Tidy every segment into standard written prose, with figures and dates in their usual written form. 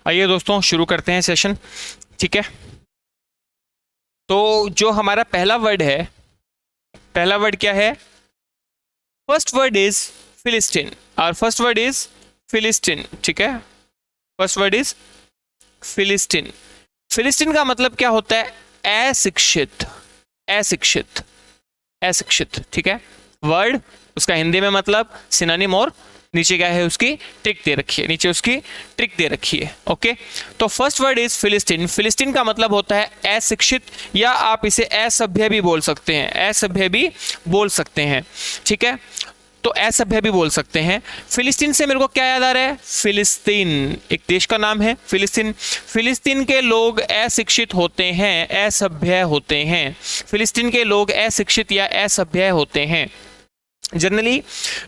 आइए दोस्तों शुरू करते हैं सेशन। ठीक है, तो जो हमारा पहला वर्ड है, पहला वर्ड क्या है? First word is Philistine. और फर्स्ट वर्ड इज फिलिस्टीन। ठीक है, फर्स्ट वर्ड इज फिलिस्टीन। फिलिस्तीन का मतलब क्या होता है? अशिक्षित, अशिक्षित, अशिक्षित। ठीक है, वर्ड उसका हिंदी में मतलब सिनोनिम, और नीचे क्या है उसकी ट्रिक दे रखी है, नीचे उसकी ट्रिक दे रखी है। ओके, तो फर्स्ट वर्ड इज फिलिस्तीन। फिलिस्तीन का मतलब होता है अशिक्षित, या आप इसे असभ्य भी बोल सकते हैं, असभ्य भी बोल सकते हैं। ठीक है, तो असभ्य भी बोल सकते हैं। फिलिस्तीन से मेरे को क्या याद आ रहा है? फिलिस्तीन एक देश का नाम है, फिलिस्तीन। फिलिस्तीन के लोग अशिक्षित होते हैं, असभ्य होते हैं। फिलिस्तीन के लोग अशिक्षित या असभ्य होते हैं। जनरली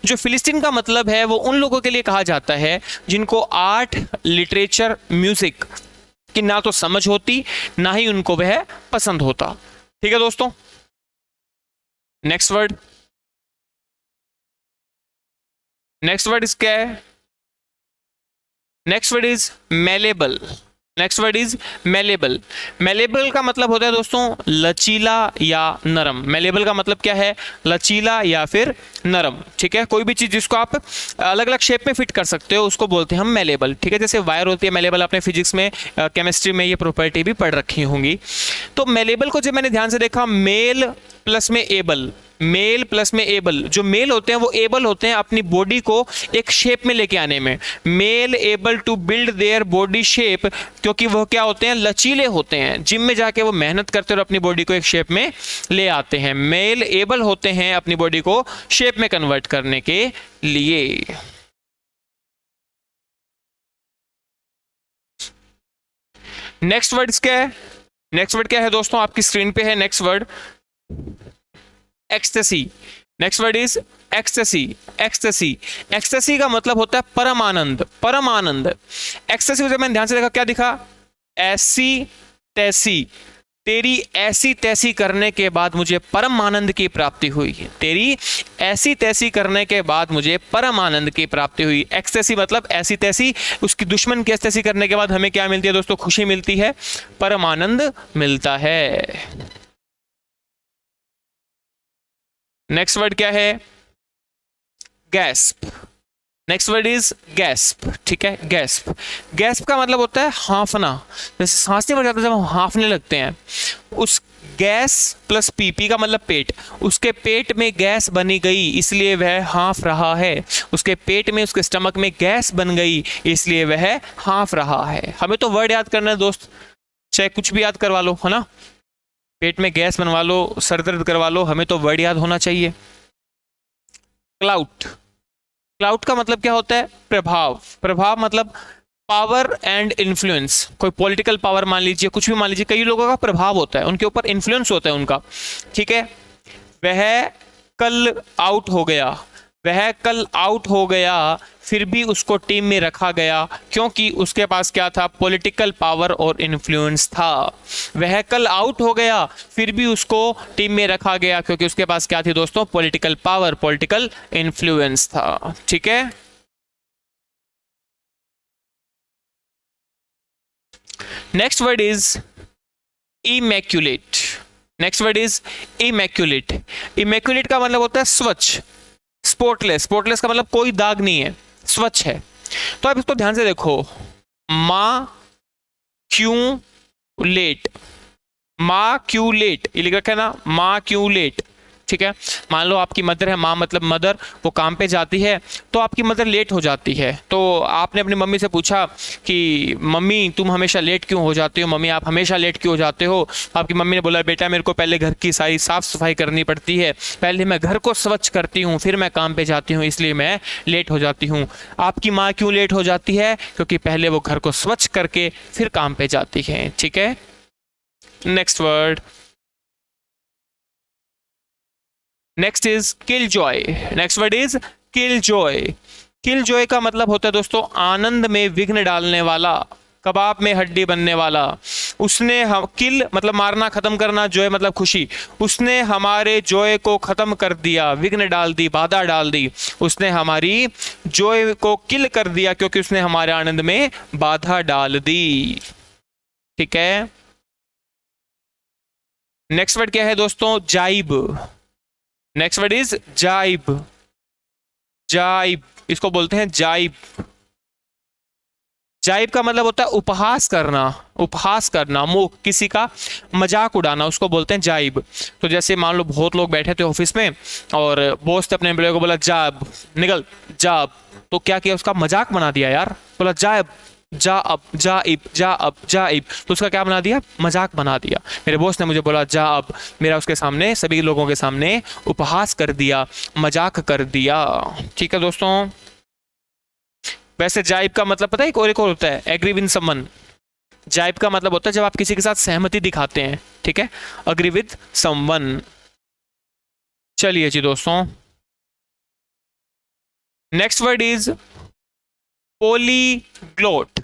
जो फिलिस्तीन का मतलब है वो उन लोगों के लिए कहा जाता है जिनको आर्ट, लिटरेचर, म्यूजिक की ना तो समझ होती, ना ही उनको वह पसंद होता। ठीक है दोस्तों, next word, next word is क्या है? Next word is malleable. Next word is malleable. Malleable का मतलब होता है दोस्तों लचीला या नरम। मेलेबल का मतलब क्या है? लचीला या फिर नरम। ठीक है, कोई भी चीज जिसको आप अलग अलग शेप में फिट कर सकते हो उसको बोलते हैं हम मेलेबल। ठीक है, जैसे वायर होती है मेलेबल, आपने फिजिक्स में, केमिस्ट्री में ये प्रॉपर्टी भी पढ़ रखी होंगी। तो मेलेबल को जब मैंने ध्यान से देखा, मेल प्लस में एबल, मेल प्लस में एबल, जो मेल होते हैं वो एबल होते हैं अपनी बॉडी को एक शेप में लेके आने में। Male able to build their body shape, क्योंकि वो क्या होते हैं? लचीले होते हैं। जिम में जाके वो मेहनत करते हैं और अपनी बॉडी को एक शेप में ले आते हैं। मेल एबल होते हैं अपनी बॉडी को शेप में कन्वर्ट करने के लिए। नेक्स्ट वर्ड क्या है? नेक्स्ट वर्ड क्या है दोस्तों? आपकी स्क्रीन पे है next word, ecstasy. Next word is ecstasy. Ecstasy, ecstasy का मतलब होता है परम आनंद, परम आनंद। एक्सटेसी को जब मैंने ध्यान से देखा, क्या दिखा? ऐसी तैसी, तेरी ऐसी तैसी करने के बाद मुझे परम आनंद की प्राप्ति हुई। तेरी ऐसी तैसी करने के बाद मुझे परम आनंद की प्राप्ति हुई। एक्सटेसी मतलब ऐसी तैसी, उसकी दुश्मन की ऐसी करने के बाद हमें क्या मिलती है दोस्तों? खुशी मिलती है, परम आनंद मिलता है। नेक्स्ट वर्ड क्या है? Gasp. Next word is gasp. ठीक है, गैस्प। गैस्प का मतलब होता है हाँफना। जैसे सांस नहीं भर जाता जब हम हाँफने लगते हैं, उस गैस प्लस पीपी का मतलब पेट, उसके पेट में गैस बनी गई इसलिए वह हाँफ रहा है। उसके पेट में, उसके स्टमक में गैस बन गई इसलिए वह हाँफ रहा है। हमें तो वर्ड याद करना है दोस्त, चाहे कुछ भी याद करवा लो, है ना? पेट में गैस बनवा लो, सर दर्द करवा लो, हमें तो वर्ड याद होना चाहिए। क्लाउट। क्लाउट का मतलब क्या होता है? प्रभाव। प्रभाव मतलब पावर एंड इन्फ्लुएंस। कोई पॉलिटिकल पावर मान लीजिए, कुछ भी मान लीजिए, कई लोगों का प्रभाव होता है, उनके ऊपर इन्फ्लुएंस होता है उनका। ठीक है, वह कल आउट हो गया, वह कल आउट हो गया, फिर भी उसको टीम में रखा गया क्योंकि उसके पास क्या था? पॉलिटिकल पावर और इन्फ्लुएंस था। वह कल आउट हो गया, फिर भी उसको टीम में रखा गया क्योंकि उसके पास क्या थी दोस्तों? पॉलिटिकल पावर, पॉलिटिकल इन्फ्लुएंस था। ठीक है, next word is immaculate. Next word is immaculate. Immaculate का मतलब होता है स्वच्छ, स्पॉटलेस। स्पॉटलेस का मतलब कोई दाग नहीं है, स्वच्छ है। तो आप इसको ध्यान से देखो, माँ क्यों लेट, माँ क्यों लेट, ये लिख रखा है ना, माँ क्यों लेट। ठीक है, मान लो आपकी मदर है, माँ मतलब मदर, वो काम पे जाती है तो आपकी मदर लेट हो जाती है, तो आपने अपनी मम्मी से पूछा कि मम्मी तुम हमेशा लेट क्यों हो जाते हो, मम्मी आप हमेशा लेट क्यों हो जाते हो? आपकी मम्मी ने बोला बेटा मेरे को पहले घर की सारी साफ सफाई करनी पड़ती है, पहले मैं घर को स्वच्छ करती हूँ फिर मैं काम पे जाती हूँ, इसलिए मैं लेट हो जाती हूँ। आपकी माँ क्यों लेट हो जाती है? क्योंकि पहले वो घर को स्वच्छ करके फिर काम पे जाती है। ठीक है, next word, next is kill Joy. Next word is kill Joy. Kill Joy का मतलब होता है दोस्तों आनंद में विघ्न डालने वाला, कबाब में हड्डी बनने वाला। उसने हम किल मतलब मारना, खत्म करना, जॉय मतलब खुशी, उसने हमारे जॉय को खत्म कर दिया, विघ्न डाल दी, बाधा डाल दी, उसने हमारी जॉय को किल कर दिया क्योंकि उसने हमारे आनंद में बाधा डाल दी। ठीक है, नेक्स्ट वर्ड क्या है दोस्तों? जाइब। नेक्स्ट वर्ड इज जाइब। जाइब, इसको बोलते हैं जाइब। जाइब का मतलब होता है उपहास करना, उपहास करना, मुख किसी का मजाक उड़ाना, उसको बोलते हैं जाइब। तो जैसे मान लो बहुत लोग बैठे थे ऑफिस में और बॉस ने अपने एम्प्लॉय को बोला जाब, निकल जाब, तो क्या किया, उसका मजाक बना दिया यार, बोला जाब, जा अब, जा इब, जा अब, जा इब, तो उसका क्या बना दिया? मजाक बना दिया। मेरे बॉस ने मुझे बोला जा अब, मेरा उसके सामने, सभी लोगों के सामने उपहास कर दिया, मजाक कर दिया। ठीक है दोस्तों, वैसे जाइब का मतलब पता है एक और होता है, एग्री विद समवन। जाइब का मतलब होता है जब आप किसी के साथ सहमति दिखाते हैं। ठीक है, अग्री विद समवन। चलिए जी दोस्तों, next word is polyglot.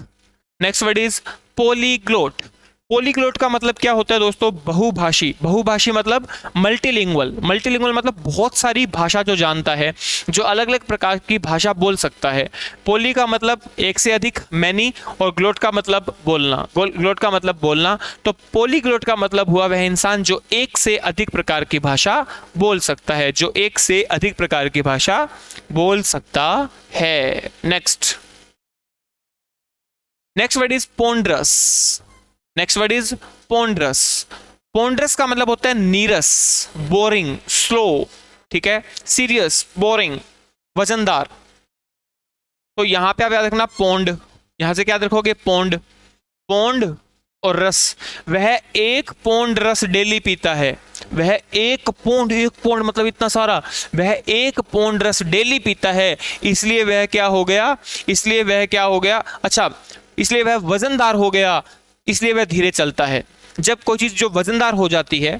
Next word is polyglot. Polyglot का मतलब क्या होता है दोस्तों? बहुभाषी। बहुभाषी मतलब मल्टीलिंगुअल। मल्टीलिंगुअल मतलब बहुत सारी भाषा जो जानता है, जो अलग अलग प्रकार की भाषा बोल सकता है। पोली का मतलब एक से अधिक, मैनी, और ग्लोट का मतलब बोलना, ग्लोट का मतलब बोलना। तो पोलीग्लोट का मतलब हुआ वह इंसान जो एक से अधिक प्रकार की भाषा बोल सकता है, जो एक से अधिक प्रकार की भाषा बोल सकता है। Next word is ponderous. Next word is ponderous. Ponderous का मतलब होता है नीरस, बोरिंग, स्लो। ठीक है, सीरियस, बोरिंग, वजनदार। तो यहां पे आप याद रखना पोंड, यहां से क्या याद रखोगे? पोंड। पोंड और रस, वह 1 पौंड रस डेली पीता है। वह 1 पौंड, 1 पौंड मतलब इतना सारा, वह 1 पौंड रस डेली पीता है, इसलिए वह क्या हो गया? इसलिए वह क्या हो गया? अच्छा, इसलिए वह वजनदार हो गया, इसलिए वह धीरे चलता है। जब कोई चीज जो वजनदार हो जाती है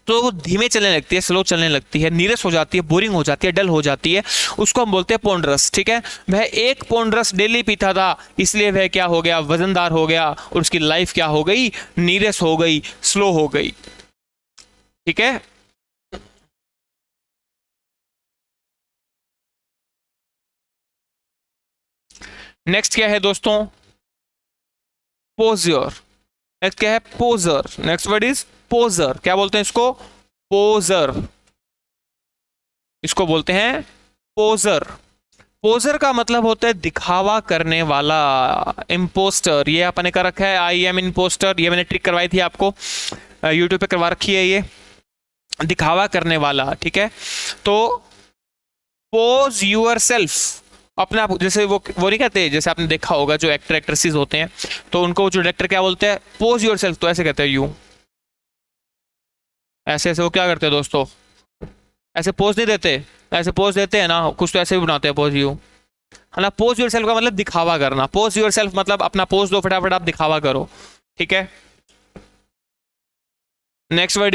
तो वो धीमे चलने लगती है, स्लो चलने लगती है, नीरस हो जाती है, बोरिंग हो जाती है, डल हो जाती है, उसको हम बोलते हैं पोंडरस। ठीक है, वह 1 पौंड रस डेली पीता था, इसलिए वह क्या हो गया? वजनदार हो गया, और उसकी लाइफ क्या हो गई? नीरस हो गई, स्लो हो गई। ठीक है, नेक्स्ट क्या है दोस्तों? पोजर। नेक्स्ट क्या है? पोजर। Next word is पोजर। क्या बोलते हैं इसको? पोजर। इसको बोलते हैं पोजर। पोजर का मतलब होता है दिखावा करने वाला, इम्पोस्टर। ये अपने कर रखा है, आई एम इम्पोस्टर, ये मैंने ट्रिक करवाई थी आपको, यूट्यूब पे करवा रखी है, ये दिखावा करने वाला। ठीक है, तो पोज यूर सेल्फ, अपने आप, जैसे वो नहीं कहते, जैसे आपने देखा होगा जो एक्टर एक्ट्रेसेस होते हैं, तो उनको जो डायरेक्टर क्या बोलते हैं? Pose your self. तो ऐसे कहते हैं, यू, ऐसे ऐसे वो क्या करते हैं दोस्तों? ऐसे पोज नहीं देते, ऐसे पोज देते हैं ना कुछ, तो ऐसे भी बनाते हैं पोज, यू, है ना। पोज योर सेल्फ का मतलब दिखावा करना। पोज योर सेल्फ मतलब अपना पोज दो, फटाफट आप दिखावा करो। ठीक है, next word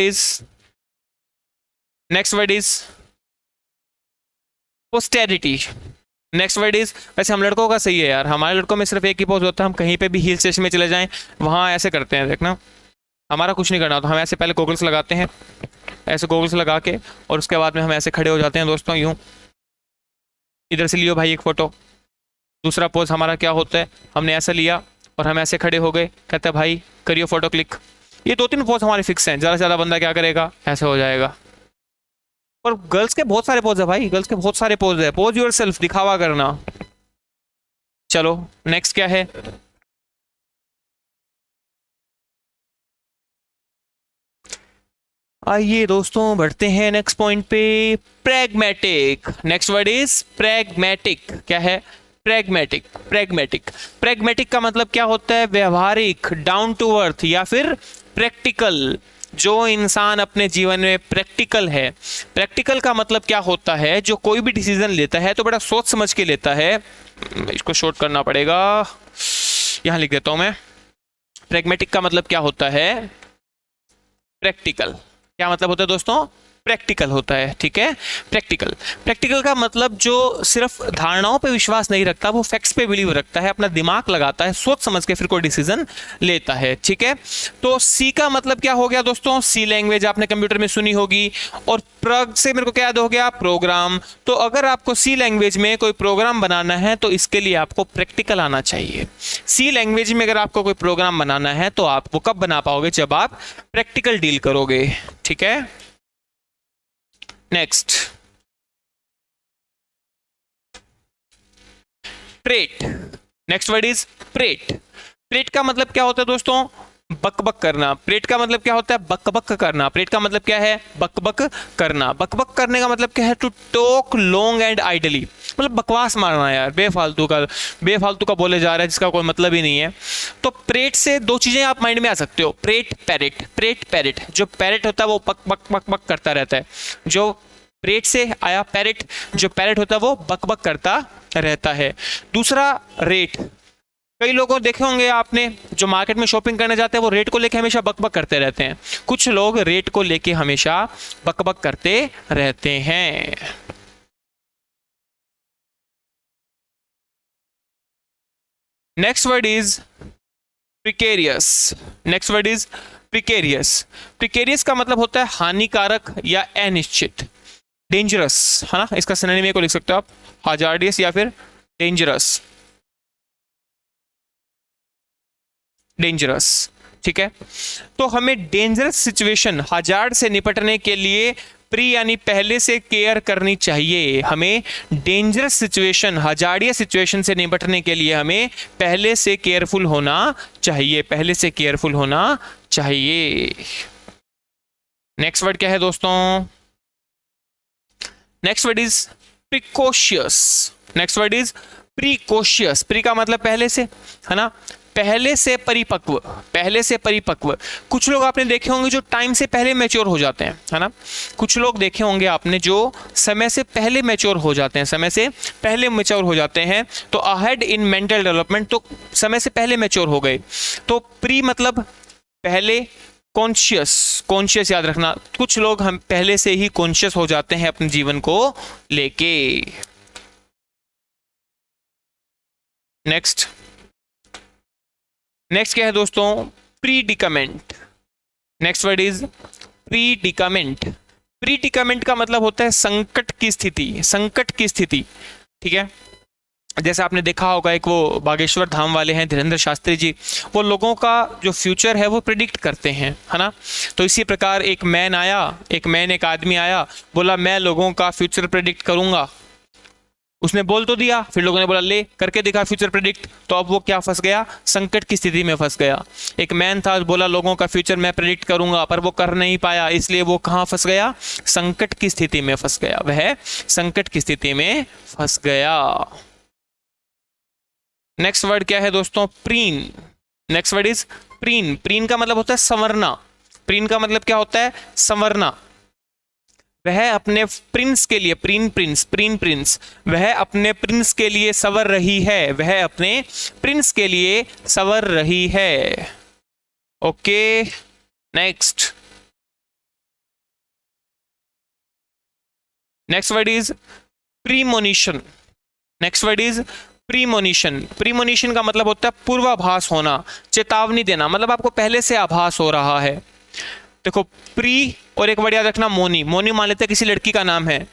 is posterity. Next word is, वैसे हम लड़कों का सही है यार, हमारे लड़कों में सिर्फ एक ही पोज होता है, हम कहीं पे भी हिल स्टेशन में चले जाएं वहां ऐसे करते हैं, देखना, हमारा कुछ नहीं करना, तो हम ऐसे पहले गोगल्स लगाते हैं, ऐसे गोगल्स लगा के, और उसके बाद में हम ऐसे खड़े हो जाते हैं दोस्तों, यूं। इधर से लियो भाई एक फोटो। दूसरा पोज हमारा क्या होता है? हमने ऐसा लिया और हम ऐसे खड़े हो गए, कहते हैं भाई करियो फोटो क्लिक। ये 2-3 पोज हमारे फिक्स हैं, ज़्यादा से ज़्यादा बंदा क्या करेगा? ऐसे हो जाएगा। और गर्ल्स के बहुत सारे पोज है भाई, गर्ल्स के बहुत सारे पोज है। पोज योर सेल्फ, दिखावा करना। चलो नेक्स्ट क्या है? आइए दोस्तों बढ़ते हैं नेक्स्ट पॉइंट पे, pragmatic. Next word is pragmatic. क्या है? प्रैग्मेटिक। प्रैग्मेटिक, प्रैग्मेटिक का मतलब क्या होता है? व्यवहारिक, डाउन टू अर्थ, या फिर प्रैक्टिकल। जो इंसान अपने जीवन में प्रैक्टिकल है। प्रैक्टिकल का मतलब क्या होता है? जो कोई भी डिसीजन लेता है तो बड़ा सोच समझ के लेता है। इसको शॉर्ट करना पड़ेगा, यहां लिख देता हूं मैं। प्रैग्मेटिक का मतलब क्या होता है? प्रैक्टिकल। क्या मतलब होता है दोस्तों? प्रैक्टिकल होता है, ठीक है। प्रैक्टिकल का मतलब जो सिर्फ धारणाओं पे विश्वास नहीं रखता, वो फैक्ट्स पे बिलीव रखता है, अपना दिमाग लगाता है, सोच समझ के फिर कोई डिसीजन लेता है, ठीक है। तो सी का मतलब क्या हो गया दोस्तों, सी लैंग्वेज आपने कंप्यूटर में सुनी होगी, और प्रग से मेरे को क्या याद हो गया, प्रोग्राम। तो अगर आपको सी लैंग्वेज में कोई प्रोग्राम बनाना है तो इसके लिए आपको प्रैक्टिकल आना चाहिए। सी लैंग्वेज में अगर आपको कोई प्रोग्राम बनाना है तो आप वो कब बना पाओगे, जब आप प्रैक्टिकल डील करोगे, ठीक है। Next, trait. Next word is parade. Parade का मतलब क्या होता है दोस्तों, बकबक करना। प्रेट का मतलब क्या होता है, बकबक करना। प्रेट का मतलब क्या है, बकबक करना। बकबक करने का मतलब क्या है, to talk long and idly, मतलब बकवास मारना यार, बेफालतू का बोले जा रहा है जिसका कोई मतलब ही नहीं है। तो प्रेट से दो चीजें आप माइंड में आ सकते हो, प्रेट पैरेट। प्रेट पैरेट, जो पैरेट होता है वो बक बक बक बक करता रहता है। जो प्रेट से आया पैरेट, जो पैरेट होता है वो बक बक करता रहता है। दूसरा रेट, कई लोगों देखे होंगे आपने जो मार्केट में शॉपिंग करने जाते हैं वो रेट को लेके हमेशा बकबक करते रहते हैं। कुछ लोग रेट को लेके हमेशा बकबक करते रहते हैं। Next word is precarious. Next word is precarious. Precarious का मतलब होता है हानिकारक या अनिश्चित, डेंजरस, है ना। इसका सिनोनिम को लिख सकते हो आप, हजार्डियस या फिर डेंजरस। डेंजरस, ठीक है। तो हमें डेंजरस सिचुएशन, हजार्ड से निपटने के लिए प्री यानी पहले से केयर करनी चाहिए। हमें डेंजरस सिचुएशन, हजार्डिया सिचुएशन से निपटने के लिए हमें पहले से केयरफुल होना चाहिए, पहले से केयरफुल होना चाहिए। नेक्स्ट वर्ड क्या है दोस्तों, next word is precocious. Next word is precocious. Pre का मतलब पहले से, है ना, पहले से परिपक्व, पहले से परिपक्व। कुछ लोग आपने देखे होंगे जो टाइम से पहले मैच्योर हो जाते हैं, है ना। कुछ लोग देखे होंगे आपने जो समय से पहले मैच्योर हो जाते हैं, समय से पहले मैच्योर हो जाते हैं। तो अहेड इन मेंटल डेवलपमेंट, तो समय से पहले मैच्योर हो गए। तो प्री मतलब पहले, कॉन्शियस, कॉन्शियस याद रखना, कुछ लोग हम पहले से ही कॉन्शियस हो जाते हैं अपने जीवन को लेके। नेक्स्ट, नेक्स्ट क्या है दोस्तों, predicament. Next word is predicament. Predicament का मतलब होता है संकट की स्थिति, संकट की स्थिति, ठीक है। जैसे आपने देखा होगा एक वो बागेश्वर धाम वाले हैं धीरेन्द्र शास्त्री जी, वो लोगों का जो फ्यूचर है वो प्रिडिक्ट करते हैं, है ना। तो इसी प्रकार एक मैन आया, एक आदमी आया, बोला मैं लोगों का फ्यूचर प्रिडिक्ट करूंगा। उसने बोल तो दिया, फिर लोगों ने बोला ले करके दिखा फ्यूचर प्रिडिक्ट, तो अब वो क्या फंस गया, संकट की स्थिति में फंस गया। एक मैन था, बोला लोगों का फ्यूचर मैं प्रिडिक्ट करूंगा, पर वो कर नहीं पाया, इसलिए वो कहाँ फंस गया, संकट की स्थिति में फंस गया, वह संकट की स्थिति में फंस गया। नेक्स्ट वर्ड क्या है दोस्तों, preen. Next word is preen. Preen का मतलब होता है संवरना। प्रीन का मतलब क्या होता है, संवरना। वह अपने प्रिंस के लिए, प्रीन प्रिंस, प्रीन प्रिंस, वह अपने प्रिंस के लिए संवर रही है, वह अपने प्रिंस के लिए संवर रही है। Okay, next, next word is premonition. Next word is premonition. Premonition का मतलब होता है पूर्वाभास होना, चेतावनी देना, मतलब आपको पहले से आभास हो रहा है। देखो प्री और एक वर्ड याद रखना मोनी। मोनी मान लेते हैं किसी लड़की का नाम है,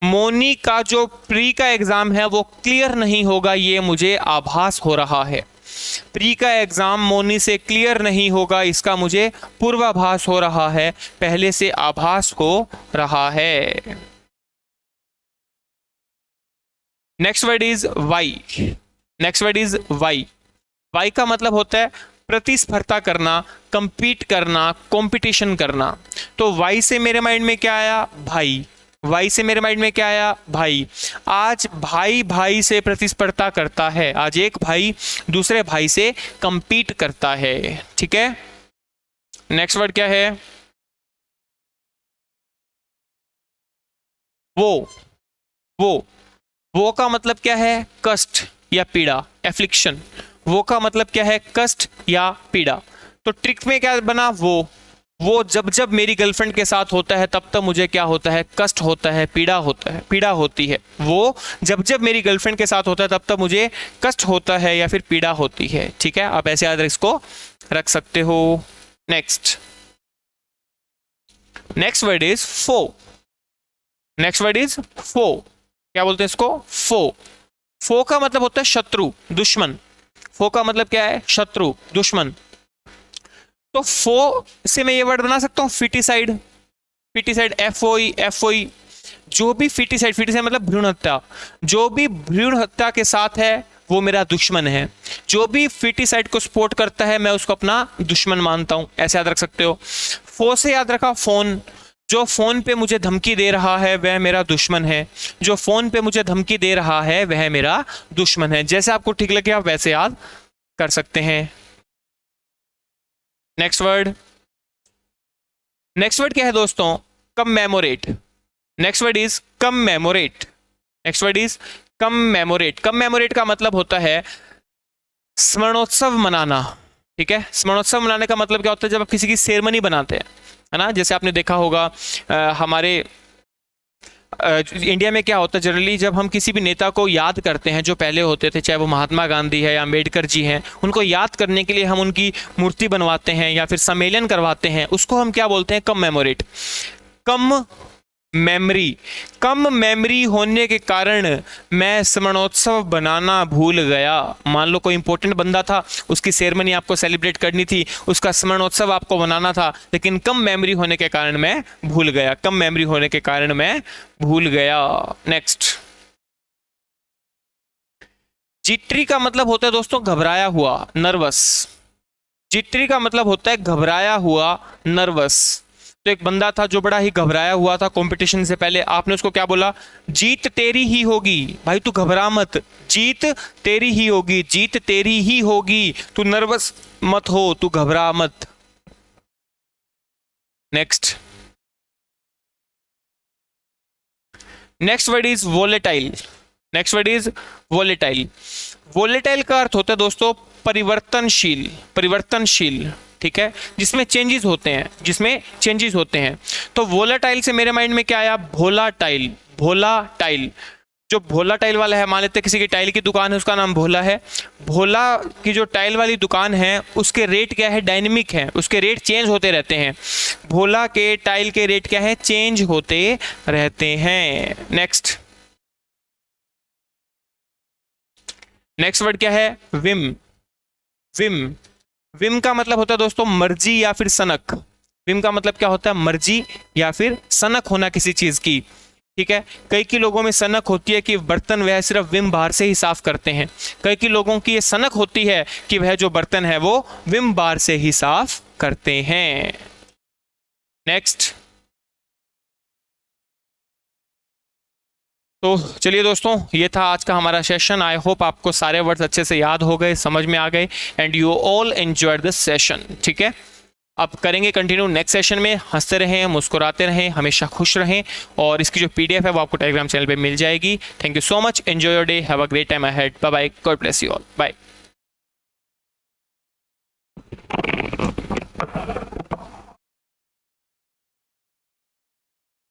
मोनी का जो प्री का एग्जाम है वो क्लियर नहीं होगा, ये मुझे आभास हो रहा है। प्री का एग्जाम मोनी से क्लियर नहीं होगा, इसका मुझे पूर्वाभास हो रहा है, पहले से आभास हो रहा है। Next word is Y. Next word is Y. Y का मतलब होता है प्रतिस्पर्धा करना, कंपीट करना, कंपटीशन करना। तो वाई से मेरे माइंड में क्या आया, भाई। वाई से मेरे माइंड में क्या आया, भाई। आज भाई भाई से प्रतिस्पर्धा करता है, आज एक भाई दूसरे भाई से कंपीट करता है, ठीक है। नेक्स्ट वर्ड क्या है, वो का मतलब क्या है, कष्ट या पीड़ा, एफ्लिक्शन। वो का मतलब क्या है, कष्ट या पीड़ा। तो ट्रिक में क्या बना, वो वो जब जब मेरी गर्लफ्रेंड के साथ होता है तब तब मुझे क्या होता है, कष्ट होता है, पीड़ा होता है, पीड़ा होती है। वो जब जब मेरी गर्लफ्रेंड के साथ होता है तब तब मुझे कष्ट होता है या फिर पीड़ा होती है। ठीक है, आप ऐसे याद इसको रख सकते हो। Next word is foe. Next word is foe. क्या बोलते हैं इसको? फो। फो का मतलब होता है शत्रु, दुश्मन। फो का मतलब क्या है? शत्रु, दुश्मन। तो फो से मैं ये वर्ड बना सकता हूं फिटिसाइड। फिटिसाइड, एफ ओ ई। जो भी फिटिसाइड मतलब भ्रूण हत्या, जो भी भ्रूण हत्या के साथ है वो मेरा दुश्मन है। जो भी फिटिसाइड को सपोर्ट करता है मैं उसको अपना दुश्मन मानता हूं। ऐसे याद रख सकते हो। फो से याद रखा फोन। जो फोन पे मुझे धमकी दे रहा है वह मेरा दुश्मन है। जो फोन पे मुझे धमकी दे रहा है वह मेरा दुश्मन है। जैसे आपको ठीक लगे आप वैसे याद कर सकते हैं। नेक्स्ट वर्ड क्या है दोस्तों? Commemorate. Next word is commemorate. Next word is commemorate. Commemorate का मतलब होता है स्मरणोत्सव मनाना। ठीक है, स्मरणोत्सव मनाने का मतलब क्या होता है? जब आप किसी की सेरेमनी बनाते हैं, है ना। जैसे आपने देखा होगा हमारे इंडिया में क्या होता है जनरली, जब हम किसी भी नेता को याद करते हैं जो पहले होते थे, चाहे वो महात्मा गांधी है या अम्बेडकर जी हैं, उनको याद करने के लिए हम उनकी मूर्ति बनवाते हैं या फिर सम्मेलन करवाते हैं। उसको हम क्या बोलते हैं? कममेमोरेट। कम मेमोरी होने के कारण मैं स्मरणोत्सव बनाना भूल गया। मान लो कोई इंपॉर्टेंट बंदा था, उसकी सेरेमनी आपको सेलिब्रेट करनी थी, उसका स्मरणोत्सव आपको बनाना था, लेकिन कम मेमोरी होने के कारण मैं भूल गया। कम मेमोरी होने के कारण मैं भूल गया। नेक्स्ट, जिट्री का मतलब होता है दोस्तों घबराया हुआ, नर्वस। जिट्री का मतलब होता है घबराया हुआ, नर्वस। तो एक बंदा था जो बड़ा ही घबराया हुआ था कंपटीशन से पहले। आपने उसको क्या बोला? जीत तेरी ही होगी, भाई तू घबरा मत, जीत तेरी ही होगी, जीत तेरी ही होगी, तू नर्वस मत हो, तू घबरा मत। Next word is volatile. Next word is volatile. Volatile का अर्थ होता है दोस्तों परिवर्तनशील, परिवर्तनशील। ठीक है, जिसमें चेंजेस होते हैं, तो वोलाटाइल से मेरे माइंड में क्या आया? भोलाटाइल। भोलाटाइल, जो भोलाटाइल वाला है, मान लेते हैं किसी की टाइल की दुकान है, उसका नाम भोला है। भोला की जो टाइल वाली दुकान है उसके रेट क्या है? डायनेमिक है, उसके रेट चेंज होते रहते हैं। भोला के टाइल के रेट क्या है? चेंज होते रहते हैं। नेक्स्ट वर्ड क्या है? विम का मतलब होता है दोस्तों मर्जी या फिर सनक। विम का मतलब क्या होता है? मर्जी या फिर सनक होना किसी चीज की। ठीक है, कई लोगों में सनक होती है कि बर्तन वह सिर्फ विम बार से ही साफ करते हैं। कई लोगों की ये सनक होती है कि वह जो बर्तन है वो विम बार से ही साफ करते हैं। नेक्स्ट, तो चलिए दोस्तों, ये था आज का हमारा सेशन। आई होप आपको सारे वर्ड्स अच्छे से याद हो गए, समझ में आ गए, and you all enjoyed this session. ठीक है, अब करेंगे कंटिन्यू नेक्स्ट सेशन में। हंसते रहें, मुस्कुराते रहें, हमेशा खुश रहें, और इसकी जो PDF है वो आपको टेलीग्राम चैनल पे मिल जाएगी। Thank you so much, enjoy your day, have a great time ahead, bye bye, God bless you all, bye.